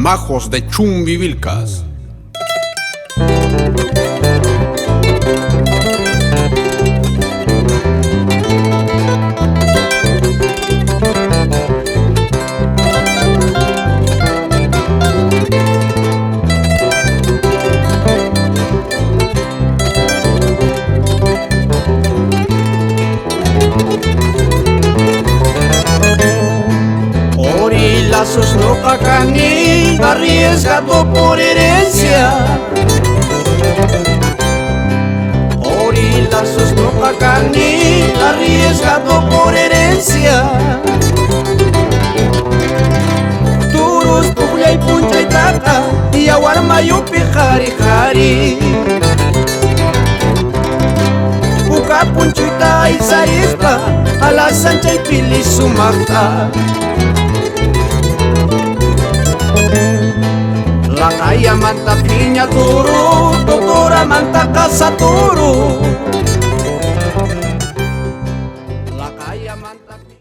majos de Chumbivilcas. Orilazos no cacani, arriesgado por herencia. Orilazos no cacani, arriesgado por herencia. Turus, puya y puncha y taca, y aguarma yupi jari jari. Puka punchuita y sarispa, a la sancha y pili sumacta. La calle manta piña turu, doctora manta casa turu.